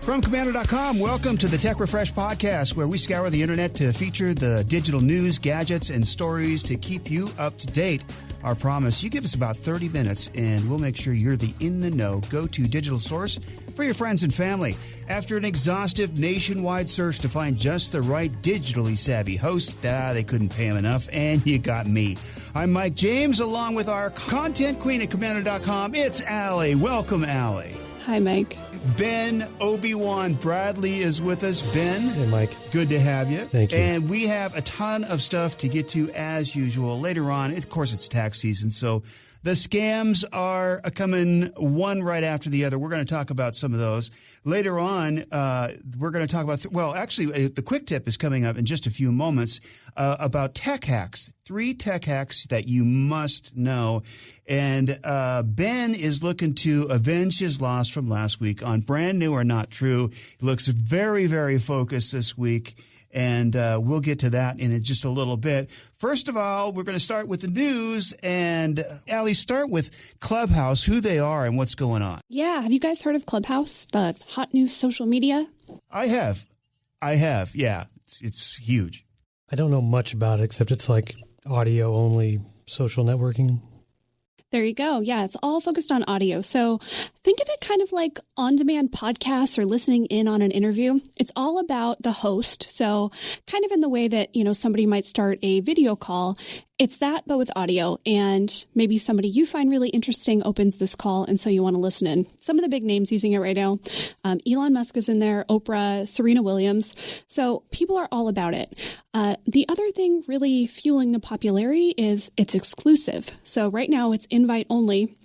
From Komando.com, welcome to the Tech Refresh Podcast, where we scour the internet to feature the digital news, gadgets, and stories to keep you up to date. Our promise, you give us about 30 minutes, and we'll make sure you're the in-the-know go-to digital source for your friends and family. After an exhaustive nationwide search to find just the right digitally savvy host, they couldn't pay him enough, and you got me. I'm Mike James, along with our content queen at Komando.com. It's Allie. Welcome, Allie. Hi, Mike. Ben Obi-Wan Bradley is with us. Ben. Hey, Mike. Good to have you. Thank you. And we have a ton of stuff to get to as usual. Later on, of course, it's tax season, so the scams are coming one right after the other. We're going to talk about some of those. Later on, we're going to talk about, the quick tip is coming up in just a few moments about tech hacks. 3 tech hacks that you must know. And Ben is looking to avenge his loss from last week on Brand New or Not True. He looks very, very focused this week. And we'll get to that in just a little bit. First of all, we're going to start with the news. And, Allie, start with Clubhouse, who they are and what's going on. Yeah. Have you guys heard of Clubhouse, the hot news social media? I have. Yeah. It's huge. I don't know much about it, except it's like audio-only social networking. There you go. Yeah, it's all focused on audio. So think of it kind of like on-demand podcasts or listening in on an interview. It's all about the host. So kind of in the way that, somebody might start a video call. It's that, but with audio. And maybe somebody you find really interesting opens this call, and so you want to listen in. Some of the big names using it right now, Elon Musk is in there, Oprah, Serena Williams. So people are all about it. The other thing really fueling the popularity is it's exclusive. So right now it's invite only.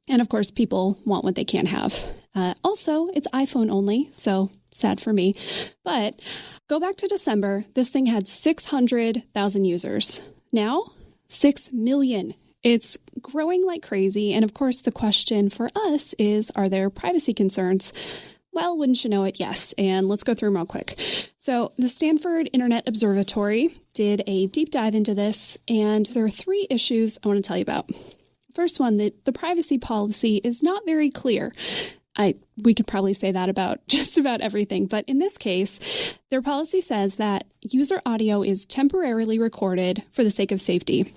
And of course, people want what they can't have. Also, it's iPhone only, so sad for me. But go back to December, this thing had 600,000 users. Now, 6 million. It's growing like crazy. And of course, the question for us is, are there privacy concerns? Well, wouldn't you know it? Yes. And let's go through them real quick. So the Stanford Internet Observatory did a deep dive into this, and there are 3 issues I want to tell you about. First one, that the privacy policy is not very clear. We could probably say that about just about everything. But in this case, their policy says that user audio is temporarily recorded for the sake of safety.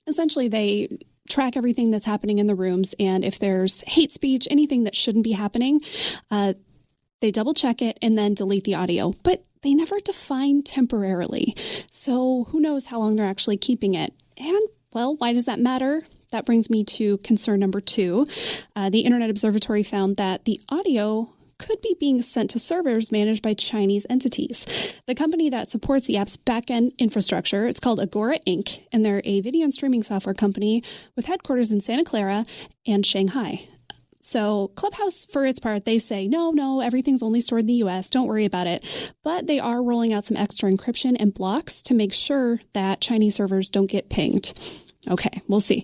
Essentially, they track everything that's happening in the rooms. And if there's hate speech, anything that shouldn't be happening, they double check it and then delete the audio. But they never define temporarily. So who knows how long they're actually keeping it. And, well, why does that matter? That brings me to concern number 2. The Internet Observatory found that the audio could be being sent to servers managed by Chinese entities. The company that supports the app's backend infrastructure, it's called Agora Inc., and they're a video and streaming software company with headquarters in Santa Clara and Shanghai. So Clubhouse, for its part, they say, no, everything's only stored in the U.S. Don't worry about it. But they are rolling out some extra encryption and blocks to make sure that Chinese servers don't get pinged. Okay, we'll see.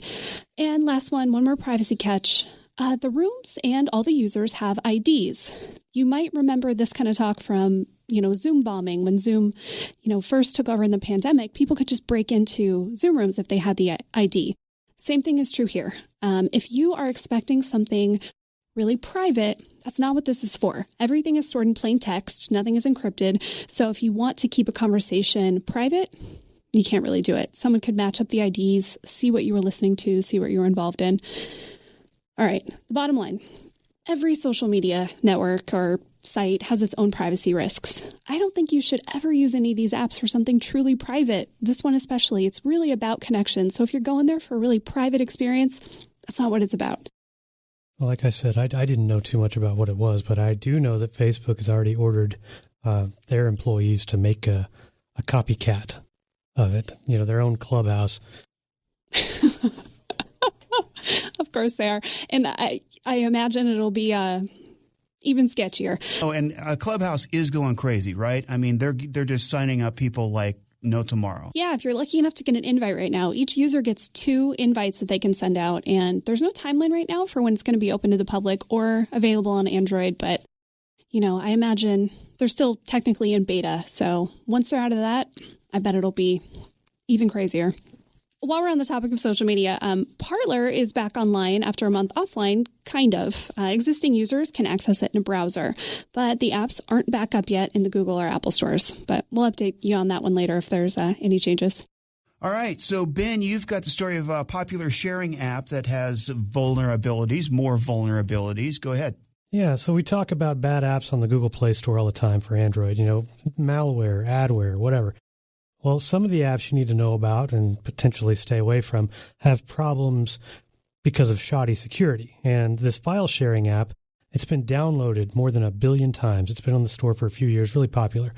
And last one more privacy catch. The rooms and all the users have IDs. You might remember this kind of talk from, Zoom bombing. When Zoom, first took over in the pandemic, people could just break into Zoom rooms if they had the ID. Same thing is true here. If you are expecting something really private, that's not what this is for. Everything is stored in plain text. Nothing is encrypted. So if you want to keep a conversation private, you can't really do it. Someone could match up the IDs, see what you were listening to, see what you were involved in. All right, the bottom line. Every social media network or site has its own privacy risks. I don't think you should ever use any of these apps for something truly private. This one especially, it's really about connection. So if you're going there for a really private experience, that's not what it's about. Well, like I said, I didn't know too much about what it was, but I do know that Facebook has already ordered their employees to make a copycat of it, their own Clubhouse. Of course they are. And I imagine it'll be even sketchier. Oh, and Clubhouse is going crazy, right? I mean, they're just signing up people like no tomorrow. Yeah, if you're lucky enough to get an invite right now, each user gets 2 invites that they can send out. And there's no timeline right now for when it's going to be open to the public or available on Android. But, I imagine they're still technically in beta. So once they're out of that, I bet it'll be even crazier. While we're on the topic of social media, Parler is back online after a month offline, kind of. Existing users can access it in a browser, but the apps aren't back up yet in the Google or Apple stores. But we'll update you on that one later if there's any changes. All right. So, Ben, you've got the story of a popular sharing app that has vulnerabilities, more vulnerabilities. Go ahead. Yeah, so we talk about bad apps on the Google Play Store all the time for Android, malware, adware, whatever. Well, some of the apps you need to know about and potentially stay away from have problems because of shoddy security. And this file sharing app, it's been downloaded more than 1 billion times. It's been on the store for a few years, really popular.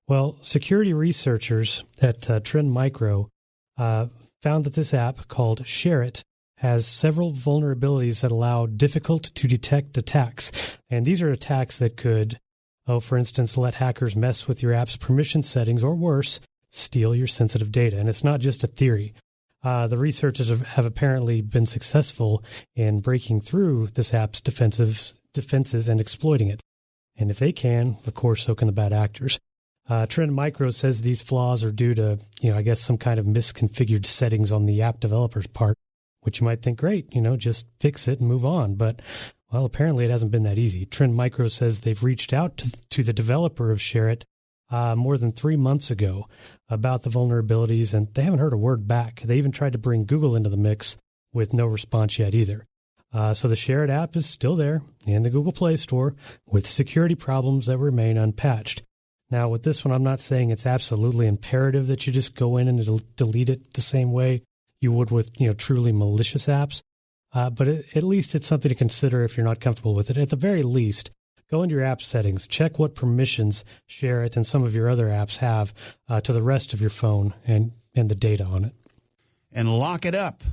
Well, security researchers at Trend Micro found that this app called Share It has several vulnerabilities that allow difficult to detect attacks. And these are attacks that could, for instance, let hackers mess with your app's permission settings or worse, steal your sensitive data. And it's not just a theory. The researchers have apparently been successful in breaking through this app's defenses and exploiting it. And if they can, of course, so can the bad actors. Trend Micro says these flaws are due to, some kind of misconfigured settings on the app developer's part, which you might think, great, just fix it and move on. But, well, apparently it hasn't been that easy. Trend Micro says they've reached out to the developer of Share It more than 3 months ago about the vulnerabilities, and they haven't heard a word back. They even tried to bring Google into the mix with no response yet either. So the Share It app is still there in the Google Play Store with security problems that remain unpatched. Now, with this one, I'm not saying it's absolutely imperative that you just go in and delete it the same way you would with truly malicious apps, but at least it's something to consider if you're not comfortable with it. At the very least, go into your app settings, check what permissions Share It and some of your other apps have to the rest of your phone and the data on it. And lock it up.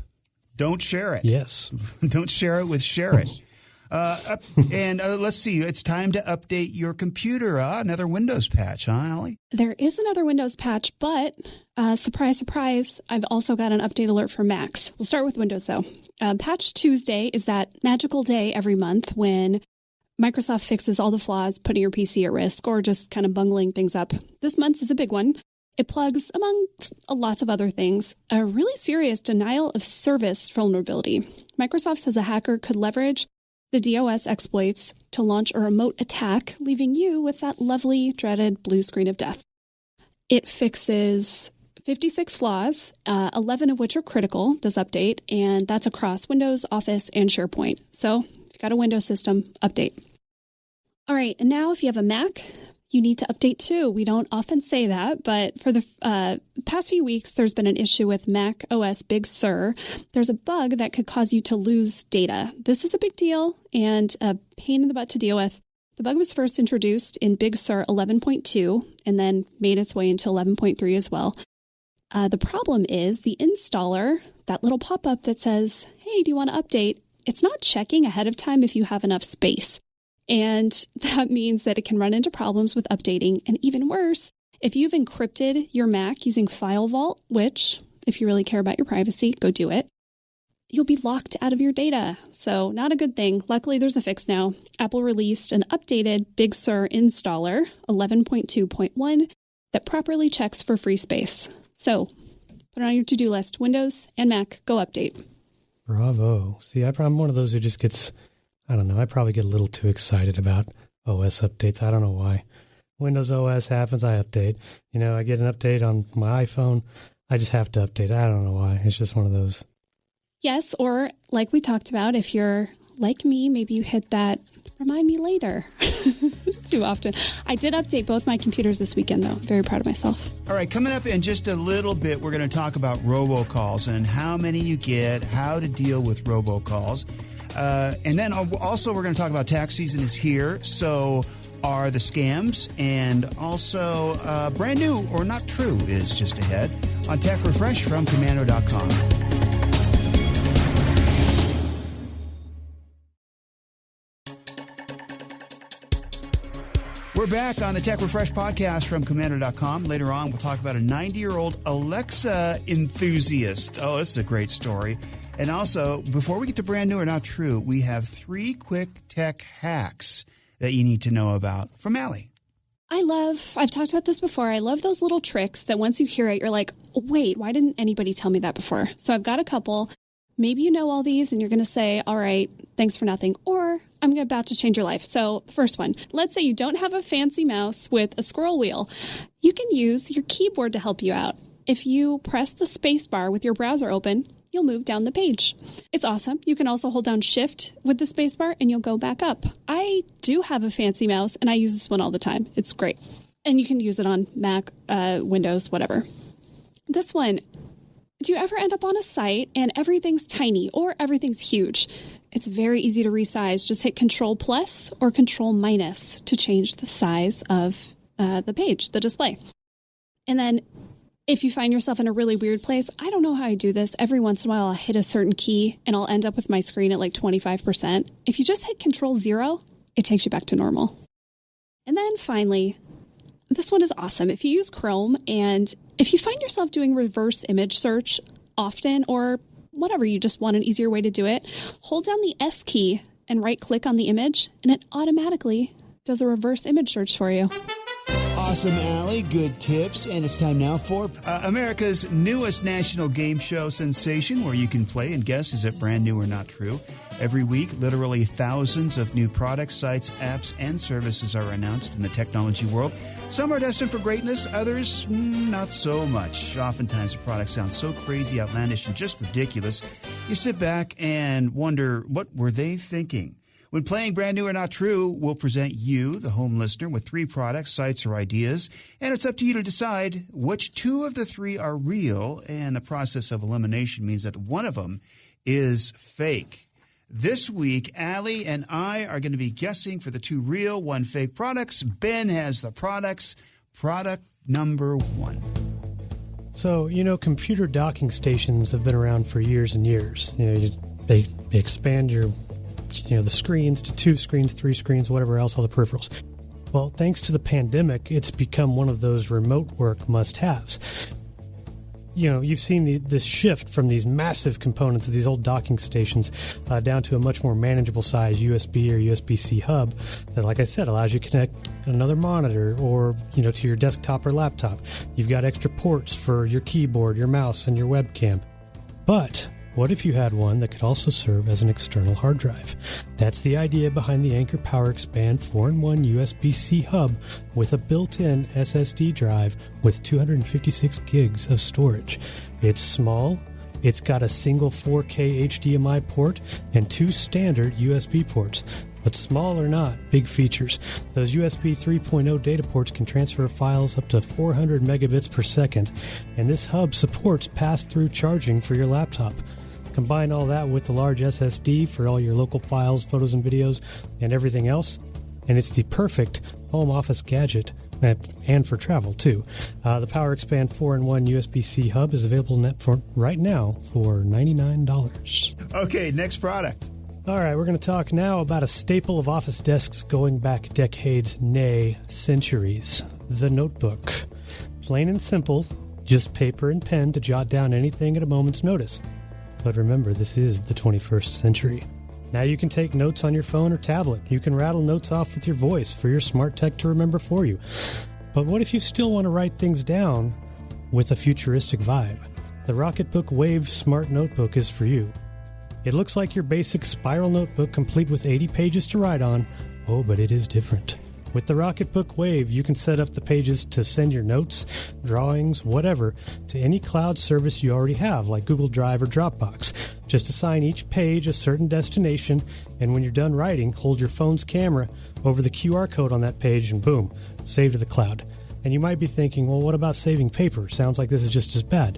Don't share it. Yes. Don't share it with Share It. Let's see. It's time to update your computer. Another Windows patch, huh, Allie? There is another Windows patch, but surprise, surprise, I've also got an update alert for Macs. We'll start with Windows, though. Patch Tuesday is that magical day every month when Microsoft fixes all the flaws, putting your PC at risk or just kind of bungling things up. This month's is a big one. It plugs, among lots of other things, a really serious denial of service vulnerability. Microsoft says a hacker could leverage the DOS exploits to launch a remote attack, leaving you with that lovely, dreaded blue screen of death. It fixes 56 flaws, 11 of which are critical, this update, and that's across Windows, Office, and SharePoint. So if you've got a Windows system, update. All right, and now if you have a Mac, you need to update too. We don't often say that, but for the past few weeks, there's been an issue with Mac OS Big Sur. There's a bug that could cause you to lose data. This is a big deal and a pain in the butt to deal with. The bug was first introduced in Big Sur 11.2 and then made its way into 11.3 as well. The problem is the installer, that little pop-up that says, hey, do you want to update? It's not checking ahead of time if you have enough space. And that means that it can run into problems with updating. And even worse, if you've encrypted your Mac using File Vault, which, if you really care about your privacy, go do it, you'll be locked out of your data. So not a good thing. Luckily, there's a fix now. Apple released an updated Big Sur installer, 11.2.1, that properly checks for free space. So put it on your to-do list. Windows and Mac, go update. Bravo. See, I'm one of those who just gets... I don't know. I probably get a little too excited about OS updates. I don't know why. Windows OS happens, I update. I get an update on my iPhone. I just have to update. I don't know why. It's just one of those. Yes, or like we talked about, if you're like me, maybe you hit that remind me later too often. I did update both my computers this weekend, though. Very proud of myself. All right, coming up in just a little bit, we're going to talk about robocalls and how many you get, how to deal with robocalls. And then also we're going to talk about tax season is here. So are the scams, and also brand new or not true is just ahead on Tech Refresh from Komando.com. We're back on the Tech Refresh podcast from Komando.com. Later on, we'll talk about a 90-year-old Alexa enthusiast. Oh, this is a great story. And also, before we get to brand new or not true, we have 3 quick tech hacks that you need to know about from Allie. I've talked about this before, I love those little tricks that once you hear it, you're like, wait, why didn't anybody tell me that before? So I've got a couple. Maybe you know all these and you're going to say, all right, thanks for nothing, or I'm about to change your life. So the first one, let's say you don't have a fancy mouse with a scroll wheel. You can use your keyboard to help you out. If you press the space bar with your browser open, you'll move down the page. It's awesome. You can also hold down Shift with the space bar and you'll go back up. I do have a fancy mouse and I use this one all the time. It's great. And you can use it on Mac, Windows, whatever. This one, do you ever end up on a site and everything's tiny or everything's huge? It's very easy to resize. Just hit Control plus or Control minus to change the size of the page, the display. And then if you find yourself in a really weird place, I don't know how I do this. Every once in a while, I'll hit a certain key and I'll end up with my screen at like 25%. If you just hit Control 0, it takes you back to normal. And then finally, this one is awesome. If you use Chrome and if you find yourself doing reverse image search often or whatever, you just want an easier way to do it, hold down the S key and right-click on the image, and it automatically does a reverse image search for you. Awesome, Allie. Good tips. And it's time now for America's newest national game show sensation, where you can play and guess, is it brand new or not true? Every week, literally thousands of new products, sites, apps, and services are announced in the technology world. Some are destined for greatness, others not so much. Oftentimes, the products sound so crazy, outlandish, and just ridiculous. You sit back and wonder, what were they thinking? When playing Brand New or Not True, we'll present you, the home listener, with 3 products, sites, or ideas, and it's up to you to decide which 2 of the 3 are real, and the process of elimination means that one of them is fake. This week, Allie and I are going to be guessing for the 2 real, 1 fake products. Ben has the products. Product number 1. So, computer docking stations have been around for years and years. They expand the screens to 2 screens, 3 screens, whatever else, all the peripherals. Well, thanks to the pandemic, it's become one of those remote work must-haves. You've seen this shift from these massive components of these old docking stations down to a much more manageable size USB or USB-C hub that, like I said, allows you to connect another monitor or, to your desktop or laptop. You've got extra ports for your keyboard, your mouse, and your webcam. But what if you had one that could also serve as an external hard drive? That's the idea behind the Anker PowerXpand 4-in-1 USB-C hub with a built-in SSD drive with 256 gigs of storage. It's small, it's got a single 4K HDMI port and 2 standard USB ports. But small or not, big features. Those USB 3.0 data ports can transfer files up to 400 megabits per second, and this hub supports pass-through charging for your laptop. Combine all that with the large SSD for all your local files, photos, and videos, and everything else, and it's the perfect home office gadget, and for travel, too. The PowerXpand 4-in-1 USB-C hub is available right now for $99. Okay, next product. All right, we're going to talk now about a staple of office desks going back decades, nay, centuries, the notebook. Plain and simple, just paper and pen to jot down anything at a moment's notice. But remember, this is the 21st century. Now you can take notes on your phone or tablet. You can rattle notes off with your voice for your smart tech to remember for you. But what if you still want to write things down with a futuristic vibe? The Rocketbook Wave Smart Notebook is for you. It looks like your basic spiral notebook complete with 80 pages to write on. Oh, but it is different. With the Rocketbook Wave, you can set up the pages to send your notes, drawings, whatever, to any cloud service you already have, like Google Drive or Dropbox. Just assign each page a certain destination, and when you're done writing, hold your phone's camera over the QR code on that page, and boom, save to the cloud. And you might be thinking, well, what about saving paper? Sounds like this is just as bad.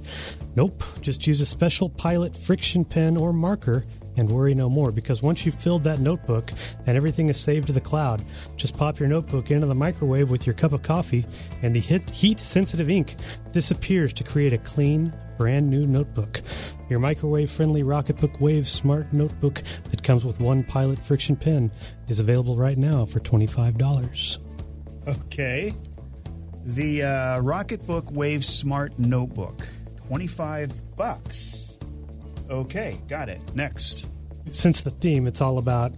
Nope, just use a special Pilot friction pen or marker and worry no more, because once you've filled that notebook and everything is saved to the cloud, just pop your notebook into the microwave with your cup of coffee, and the heat-sensitive ink disappears to create a clean, brand new notebook. Your microwave-friendly Rocketbook Wave Smart Notebook that comes with 1 Pilot friction pen is available right now for $25. Okay. The Rocketbook Wave Smart Notebook, $25. Okay, got it. Next. Since the theme, it's all about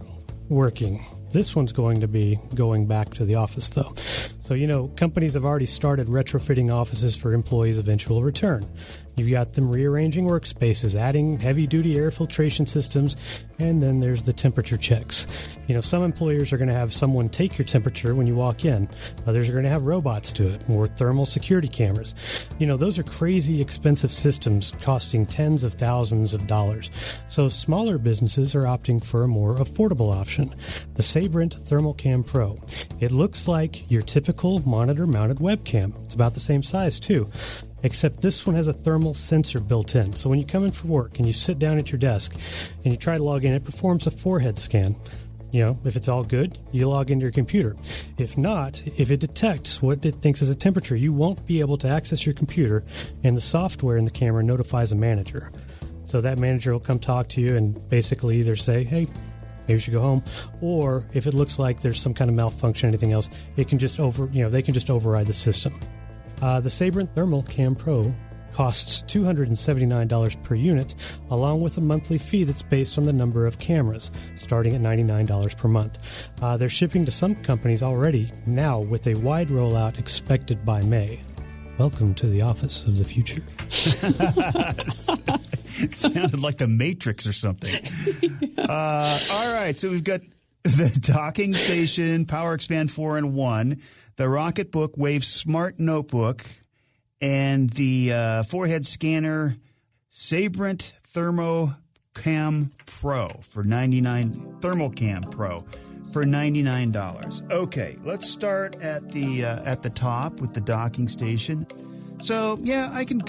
working. This one's going to be going back to the office, though. So, companies have already started retrofitting offices for employees' eventual return. You've got them rearranging workspaces, adding heavy-duty air filtration systems, and then there's the temperature checks. Some employers are going to have someone take your temperature when you walk in. Others are going to have robots do it, or thermal security cameras. Those are crazy expensive systems costing tens of thousands of dollars. So smaller businesses are opting for a more affordable option, the Sabrent Thermal Cam Pro. It looks like your typical monitor-mounted webcam. It's about the same size, too. Except this one has a thermal sensor built in. So when you come in for work and you sit down at your desk and you try to log in, it performs a forehead scan. If it's all good, you log into your computer. If not, if it detects what it thinks is a temperature, you won't be able to access your computer, and the software in the camera notifies a manager. So that manager will come talk to you and basically either say, hey, maybe you should go home, or if it looks like there's some kind of malfunction or anything else, it can just they can just override the system. The Sabrent Thermal Cam Pro costs $279 per unit, along with a monthly fee that's based on the number of cameras, starting at $99 per month. They're shipping to some companies already now, with a wide rollout expected by May. Welcome to the office of the future. It sounded like the Matrix or something. All right, so we've got the docking station, Power Expand 4-in-1, the Rocketbook Wave Smart Notebook, and the forehead scanner Sabrent Thermocam Pro for $99. Okay, let's start at the top with the docking station. So yeah, I can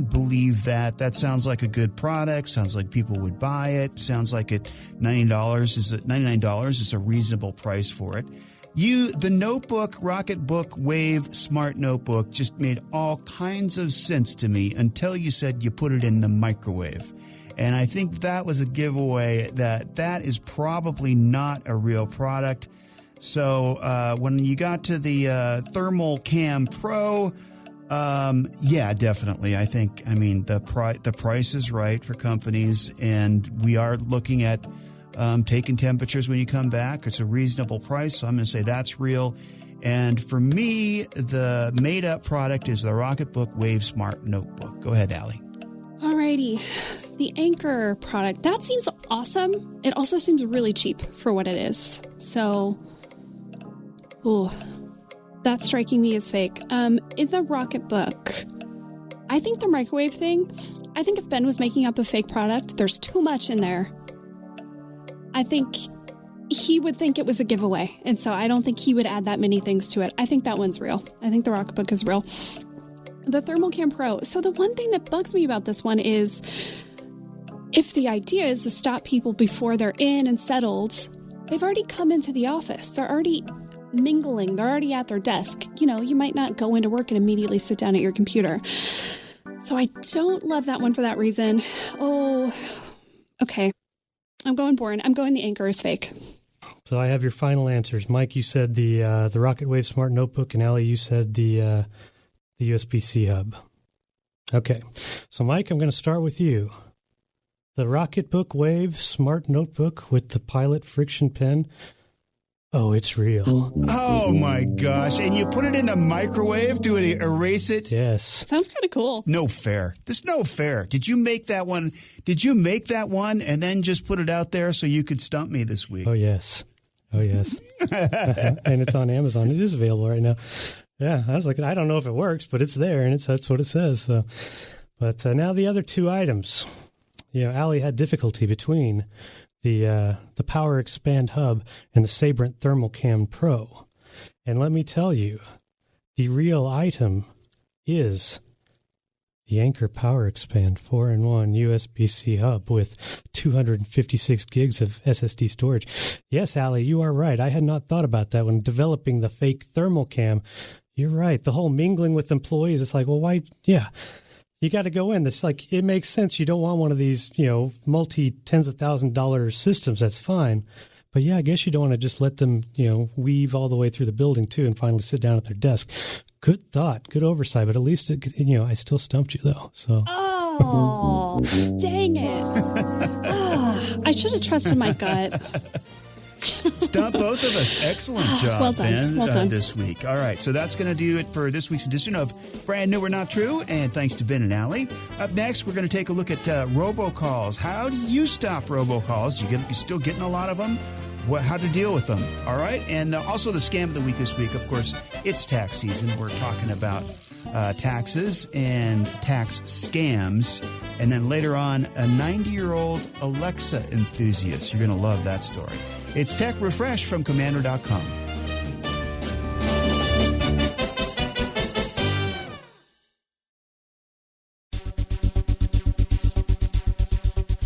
believe that. That sounds like a good product. Sounds like people would buy it. Sounds like $99 is a reasonable price for it. The notebook, Rocketbook Wave Smart Notebook, just made all kinds of sense to me until you said you put it in the microwave. And I think that was a giveaway that is probably not a real product. So when you got to the Thermal Cam Pro, yeah, definitely. I mean, the price is right for companies, and we are looking at taking temperatures when you come back. It's a reasonable price, so I'm going to say that's real. And for me, the made-up product is the Rocketbook Wave Smart Notebook. Go ahead, Allie. Alrighty. The Anchor product, that seems awesome. It also seems really cheap for what it is. So, that's striking me as fake. In the Rocketbook, I think the microwave thing, I think if Ben was making up a fake product, there's too much in there. I think he would think it was a giveaway, and so I don't think he would add that many things to it. I think that one's real. I think the Rocketbook is real. The Thermocam Pro. So the one thing that bugs me about this one is if the idea is to stop people before they're in and settled, they've already come into the office. They're already mingling. They're already at their desk. You might not go into work and immediately sit down at your computer. So I don't love that one for that reason. Oh, okay. I'm going boring. I'm going the Anchor is fake. So I have your final answers. Mike, you said the Rocket Wave Smart Notebook, and Allie, you said the USB-C hub. Okay. So Mike, I'm going to start with you. The Rocketbook Wave Smart Notebook with the Pilot friction pen. Oh, it's real. Oh, my gosh. And you put it in the microwave to erase it? Yes. Sounds kind of cool. No fair. There's no fair. Did you make that one? Did you make that one and then just put it out there so you could stump me this week? Oh, yes. And it's on Amazon. It is available right now. Yeah, I was like, I don't know if it works, but it's there, and that's what it says. So, but now the other two items. Allie had difficulty between the Power Expand Hub and the Sabrent Thermocam Pro. And let me tell you, the real item is the Anchor Power Expand 4-in-1 USB-C hub with 256 gigs of SSD storage. Yes, Allie, you are right. I had not thought about that when developing the fake thermal cam. You're right. The whole mingling with employees, it's like, well, why? Yeah. You got to go in. It's like, it makes sense. You don't want one of these, multi-tens of $1,000 systems. That's fine. But yeah, I guess you don't want to just let them, weave all the way through the building too and finally sit down at their desk. Good thought. Good oversight. But at least, I still stumped you though. So. Oh, dang it. I should have trusted my gut. Stump both of us. Excellent job, Well done. Ben, Well done. this week. All right, so that's going to do it for this week's edition of Brand New or Not True, and thanks to Ben and Allie. Up next, we're going to take a look at robocalls. How do you stop robocalls? You still getting a lot of them? How to deal with them, all right? And also the scam of the week this week, of course, it's tax season. We're talking about taxes and tax scams. And then later on, a 90-year-old Alexa enthusiast. You're going to love that story. It's Tech Refresh from Komando.com.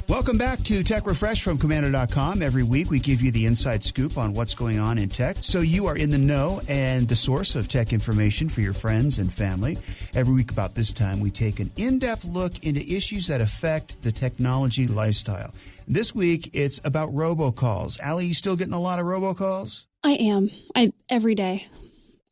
Welcome back to Tech Refresh from Komando.com. Every week we give you the inside scoop on what's going on in tech, so you are in the know and the source of tech information for your friends and family. Every week about this time we take an in-depth look into issues that affect the technology lifestyle. This week it's about robocalls. Allie, you still getting a lot of robocalls? I am. Every day.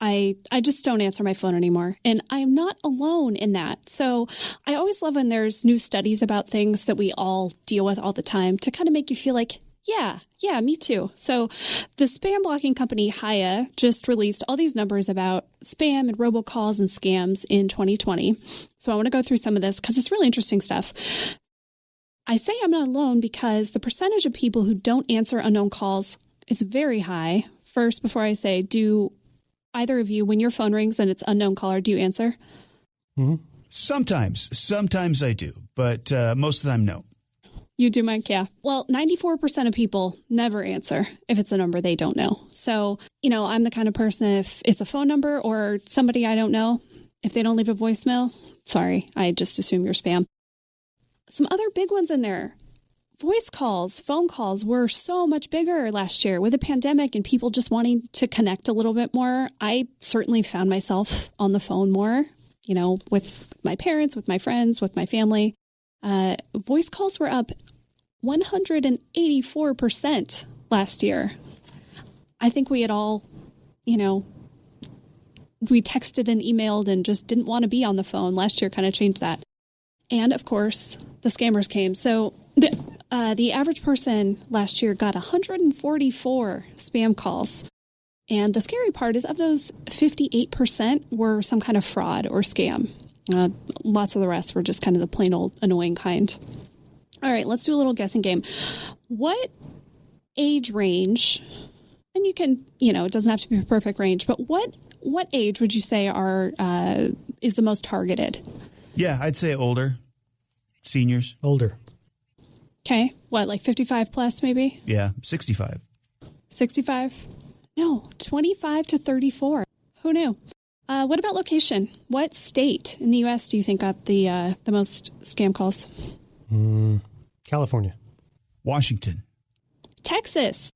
I just don't answer my phone anymore. And I'm not alone in that. So I always love when there's new studies about things that we all deal with all the time to kind of make you feel like, yeah, me too. So the spam blocking company Hiya just released all these numbers about spam and robocalls and scams in 2020. So I want to go through some of this because it's really interesting stuff. I say I'm not alone because the percentage of people who don't answer unknown calls is very high. First, before I say, do either of you, when your phone rings and it's unknown caller, do you answer? Mm-hmm. Sometimes I do, but most of the time, no. You do, Mike? Yeah. Well, 94% of people never answer if it's a number they don't know. So, I'm the kind of person, if it's a phone number or somebody I don't know, if they don't leave a voicemail, sorry, I just assume you're spam. Some other big ones in there. Voice calls, phone calls were so much bigger last year with the pandemic and people just wanting to connect a little bit more. I certainly found myself on the phone more, with my parents, with my friends, with my family. Voice calls were up 184% last year. I think we had all, we texted and emailed and just didn't want to be on the phone. Last year kind of changed that. And of course, the scammers came. So the average person last year got 144 spam calls. And the scary part is of those, 58% were some kind of fraud or scam. Lots of the rest were just kind of the plain old annoying kind. All right, let's do a little guessing game. What age range, and you can, it doesn't have to be a perfect range, but what age would you say is the most targeted? Yeah, I'd say older. Seniors. Older. Okay. What, like 55 plus maybe? Yeah, 65. 65? No, 25 to 34. Who knew? What about location? What state in the U.S. do you think got the most scam calls? California. Washington. Texas.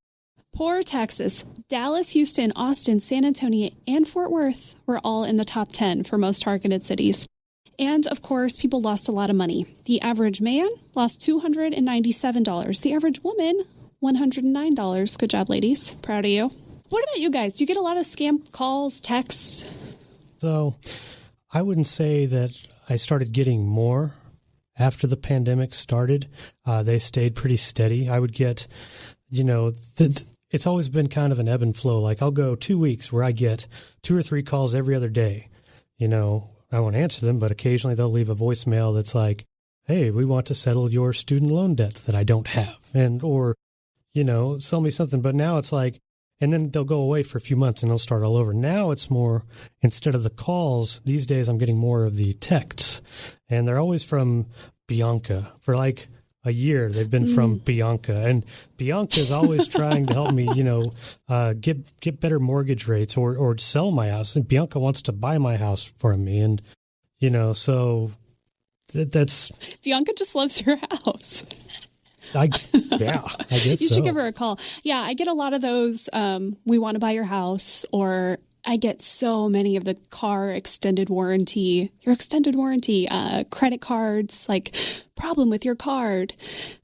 Poor Texas. Dallas, Houston, Austin, San Antonio, and Fort Worth were all in the top 10 for most targeted cities. And, of course, people lost a lot of money. The average man lost $297. The average woman, $109. Good job, ladies. Proud of you. What about you guys? Do you get a lot of scam calls, texts? So I wouldn't say that I started getting more after the pandemic started. They stayed pretty steady. I would get, it's always been kind of an ebb and flow. Like I'll go 2 weeks where I get 2 or 3 calls every other day. I won't answer them, but occasionally they'll leave a voicemail that's like, hey, we want to settle your student loan debts that I don't have, or sell me something. But now it's like, and then they'll go away for a few months and they'll start all over. Now it's more, instead of the calls, these days I'm getting more of the texts, and they're always from Bianca. For like a year, they've been from Bianca, and Bianca is always trying to help me, get better mortgage rates or sell my house. And Bianca wants to buy my house from me, and so that's Bianca just loves your house. I guess you should give her a call. Yeah, I get a lot of those. We want to buy your house, or I get so many of the car extended warranty, credit cards, like problem with your card.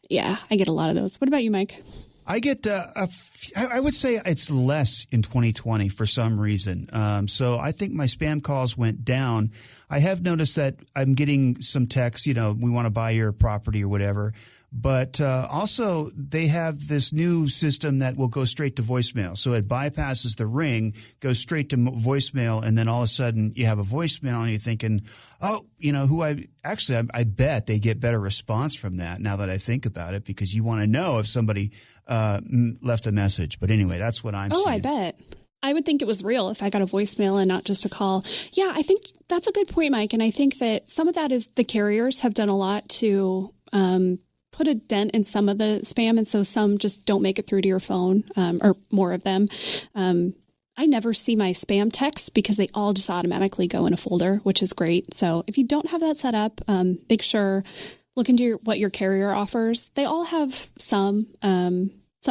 Yeah, I get a lot of those. What about you, Mike? I get, I would say it's less in 2020 for some reason. So I think my spam calls went down. I have noticed that I'm getting some texts, we want to buy your property or whatever. But also, they have this new system that will go straight to voicemail. So it bypasses the ring, goes straight to voicemail, and then all of a sudden you have a voicemail and you're thinking, oh, I bet they get better response from that now that I think about it, because you want to know if somebody left a message. But anyway, that's what I'm seeing. Oh, I bet. I would think it was real if I got a voicemail and not just a call. Yeah, I think that's a good point, Mike. And I think that some of that is the carriers have done a lot to put a dent in some of the spam. And so some just don't make it through to your phone, or more of them. I never see my spam texts because they all just automatically go in a folder, which is great. So if you don't have that set up, make sure, look into what your carrier offers. They all have some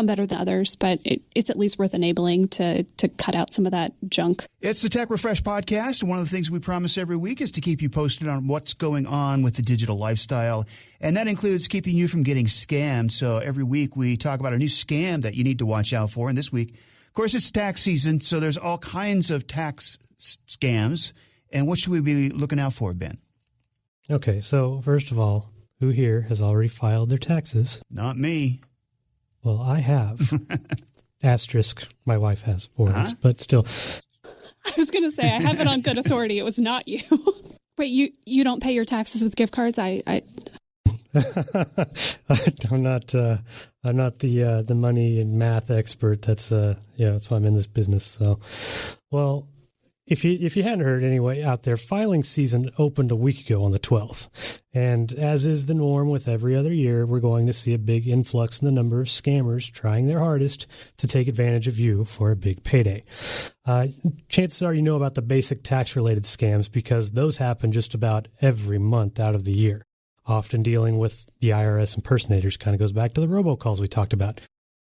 better than others, but it's at least worth enabling to cut out some of that junk. It's the Tech Refresh podcast. One of the things we promise every week is to keep you posted on what's going on with the digital lifestyle. And that includes keeping you from getting scammed. So every week we talk about a new scam that you need to watch out for. And this week, of course, it's tax season. So there's all kinds of tax scams. And what should we be looking out for, Ben? Okay. So first of all, who here has already filed their taxes? Not me. Well, I have. Asterisk, my wife has for us, but still. I was going to say, I have it on good authority. It was not you. Wait, you don't pay your taxes with gift cards? I'm not the money and math expert. That's so I'm in this business. So, well, if you hadn't heard anyway out there, filing season opened a week ago on the 12th. And as is the norm with every other year, we're going to see a big influx in the number of scammers trying their hardest to take advantage of you for a big payday. Chances are you know about the basic tax-related scams because those happen just about every month out of the year. Often dealing with the IRS impersonators, kind of goes back to the robocalls we talked about.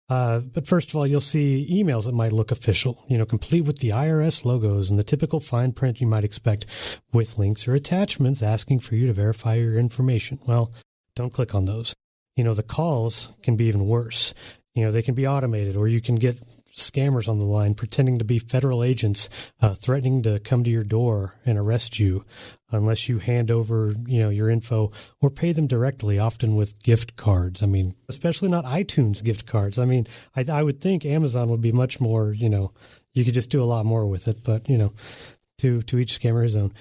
But first of all, you'll see emails that might look official, complete with the IRS logos and the typical fine print you might expect, with links or attachments asking for you to verify your information. Well, don't click on those. The calls can be even worse. They can be automated, or you can get scammers on the line pretending to be federal agents, threatening to come to your door and arrest you unless you hand over, your info or pay them directly, often with gift cards. I mean, especially not iTunes gift cards. I mean, I would think Amazon would be much more, you could just do a lot more with it, but, to each scammer his own.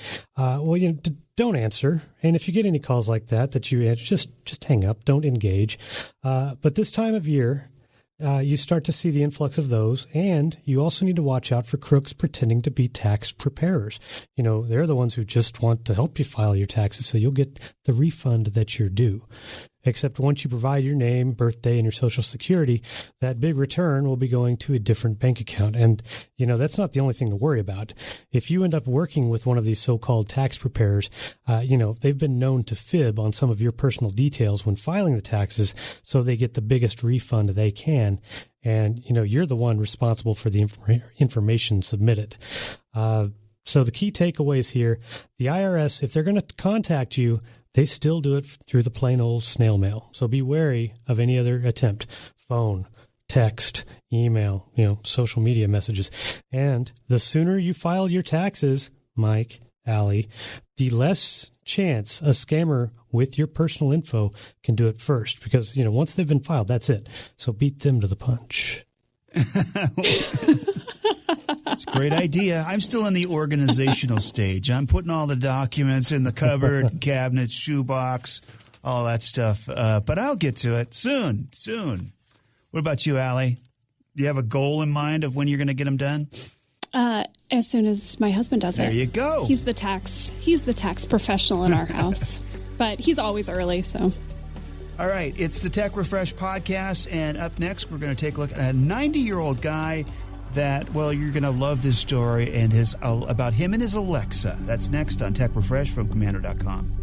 Don't answer. And if you get any calls like that you answer, just hang up, don't engage. But this time of year, you start to see the influx of those, and you also need to watch out for crooks pretending to be tax preparers. They're the ones who just want to help you file your taxes so you'll get the refund that you're due. Except once you provide your name, birthday, and your Social Security, that big return will be going to a different bank account. And, that's not the only thing to worry about. If you end up working with one of these so-called tax preparers, they've been known to fib on some of your personal details when filing the taxes so they get the biggest refund they can. And, you're the one responsible for the information submitted. So the key takeaways here, the IRS, if they're going to contact you, they still do it through the plain old snail mail. So be wary of any other attempt, phone, text, email, social media messages. And the sooner you file your taxes, Mike, Allie, the less chance a scammer with your personal info can do it first. Because, once they've been filed, that's it. So beat them to the punch. That's a great idea. I'm still in the organizational stage. I'm putting all the documents in the cupboard, cabinet, shoebox, all that stuff. But I'll get to it soon. What about you, Allie? Do you have a goal in mind of when you're going to get them done? As soon as my husband does it. There you go. He's the tax professional in our house, but he's always early, so. All right, it's the Tech Refresh podcast, and up next, we're going to take a look at a 90-year-old guy that, you're going to love this story and about him and his Alexa. That's next on Tech Refresh from Komando.com.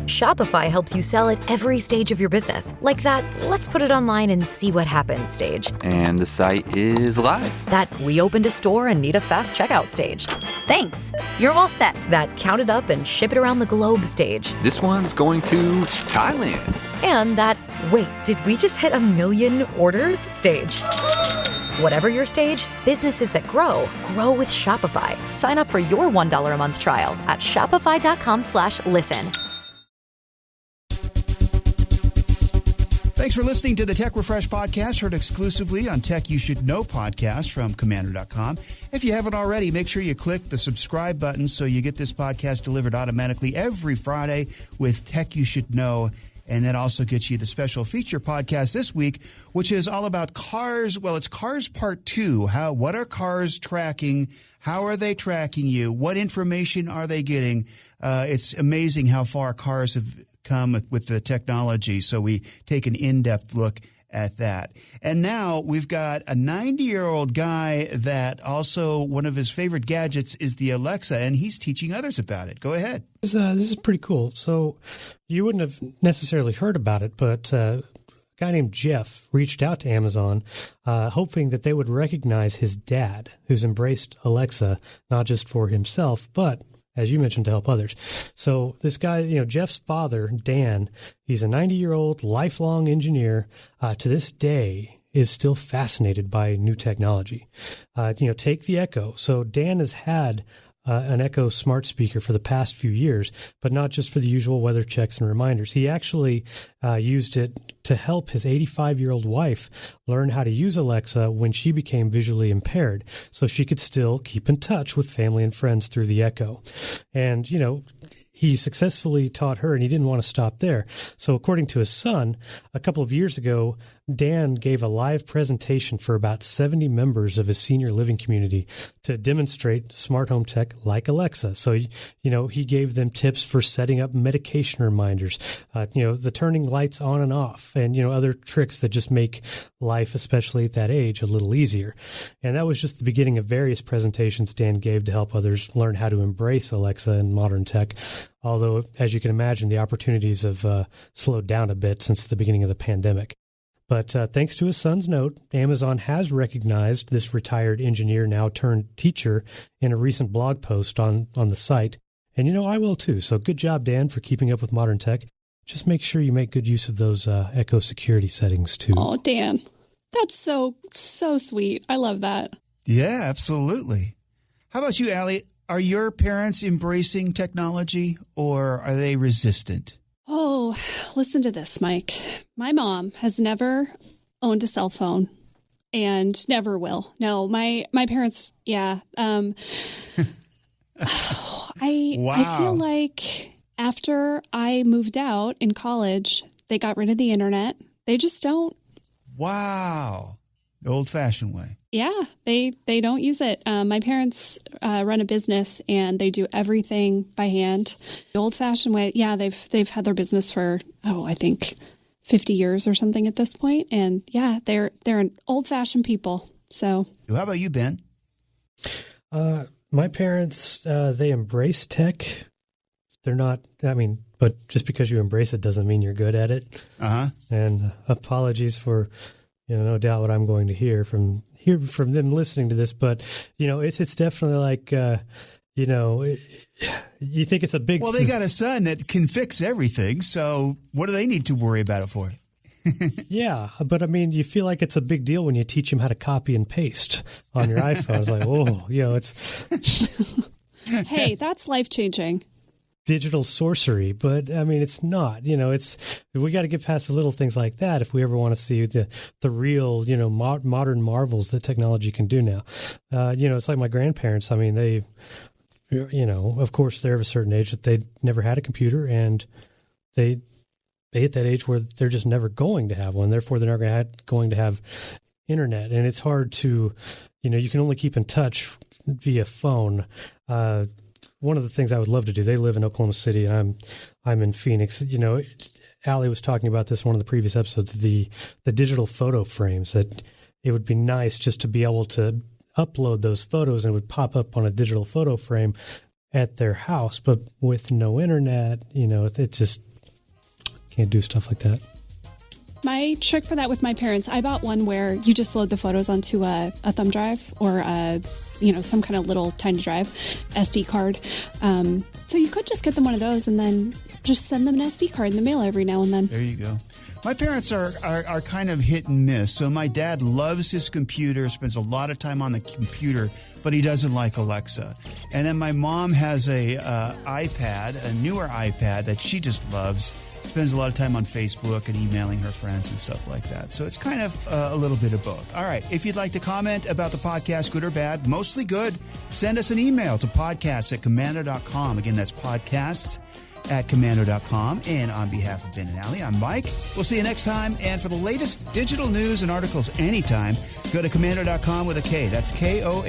Shopify helps you sell at every stage of your business. Like that, let's put it online and see what happens stage. And the site is live. That we opened a store and need a fast checkout stage. Thanks. You're all set. That count it up and ship it around the globe stage. This one's going to Thailand. And that, wait, did we just hit 1 million orders stage? Whatever your stage, businesses that grow with Shopify. Sign up for your $1 a month trial at shopify.com/listen. Thanks for listening to the Tech Refresh podcast, heard exclusively on Tech You Should Know podcast from Komando.com. If you haven't already, make sure you click the subscribe button so you get this podcast delivered automatically every Friday with Tech You Should Know. And that also gets you the special feature podcast this week, which is all about cars. Well, it's Cars Part 2. What are cars tracking? How are they tracking you? What information are they getting? It's amazing how far cars have come with the technology. So we take an in-depth look at that. And now we've got a 90-year-old guy that also one of his favorite gadgets is the Alexa, and he's teaching others about it. Go ahead. This is pretty cool. So you wouldn't have necessarily heard about it, but a guy named Jeff reached out to Amazon hoping that they would recognize his dad, who's embraced Alexa, not just for himself, but as you mentioned, to help others. So this guy, Jeff's father, Dan, he's a 90-year-old lifelong engineer. To this day, is still fascinated by new technology. Take the Echo. So Dan has had an Echo smart speaker for the past few years, but not just for the usual weather checks and reminders. He actually used it to help his 85-year-old wife learn how to use Alexa when she became visually impaired, so she could still keep in touch with family and friends through the Echo. And, he successfully taught her, and he didn't want to stop there. So according to his son, a couple of years ago, Dan gave a live presentation for about 70 members of his senior living community to demonstrate smart home tech like Alexa. So, he gave them tips for setting up medication reminders, the turning lights on and off, and, other tricks that just make life, especially at that age, a little easier. And that was just the beginning of various presentations Dan gave to help others learn how to embrace Alexa and modern tech. Although, as you can imagine, the opportunities have slowed down a bit since the beginning of the pandemic. But thanks to his son's note, Amazon has recognized this retired engineer now turned teacher in a recent blog post on the site. And, I will too. So good job, Dan, for keeping up with modern tech. Just make sure you make good use of those Echo security settings too. Oh, Dan, that's so sweet. I love that. Yeah, absolutely. How about you, Allie? Are your parents embracing technology or are they resistant? Oh, listen to this, Mike. My mom has never owned a cell phone and never will. No, my parents, yeah. Wow. I feel like after I moved out in college, they got rid of the internet. They just don't. Wow. The old-fashioned way. Yeah, they don't use it. My parents run a business and they do everything by hand. The old-fashioned way, yeah, they've had their business for, I think 50 years or something at this point. And yeah, they're an old-fashioned people. So, how about you, Ben? My parents, they embrace tech. They're not, but just because you embrace it doesn't mean you're good at it. Uh-huh. And apologies for, no doubt what I'm going to hear from them listening to this, but it's definitely like you think it's a big. Well, they got a son that can fix everything, so what do they need to worry about it for? Yeah, but you feel like it's a big deal when you teach him how to copy and paste on your iPhone. It's like, it's. Hey, that's life changing. Digital sorcery, but it's not. We got to get past the little things like that if we ever want to see the real, modern marvels that technology can do now. It's like my grandparents. They, of course, they're of a certain age that they never had a computer, and they hit that age where they're just never going to have one. Therefore, they're never going to have internet, and it's hard to, you can only keep in touch via phone. One of the things I would love to do, they live in Oklahoma City, and I'm in Phoenix. Allie was talking about this in one of the previous episodes, the digital photo frames, that it would be nice just to be able to upload those photos and it would pop up on a digital photo frame at their house. But with no internet, it just can't do stuff like that. My trick for that with my parents, I bought one where you just load the photos onto a thumb drive or some kind of little tiny drive, SD card. So you could just get them one of those and then just send them an SD card in the mail every now and then. There you go. My parents are kind of hit and miss. So my dad loves his computer, spends a lot of time on the computer, but he doesn't like Alexa. And then my mom has a iPad, a newer iPad that she just loves. spends a lot of time on Facebook and emailing her friends and stuff like that. So it's kind of a little bit of both. All right. If you'd like to comment about the podcast, good or bad, mostly good, send us an email to podcasts@komando.com. Again, that's podcasts@komando.com. And on behalf of Ben and Allie, I'm Mike. We'll see you next time. And for the latest digital news and articles anytime, go to komando.com with a K. That's Komando.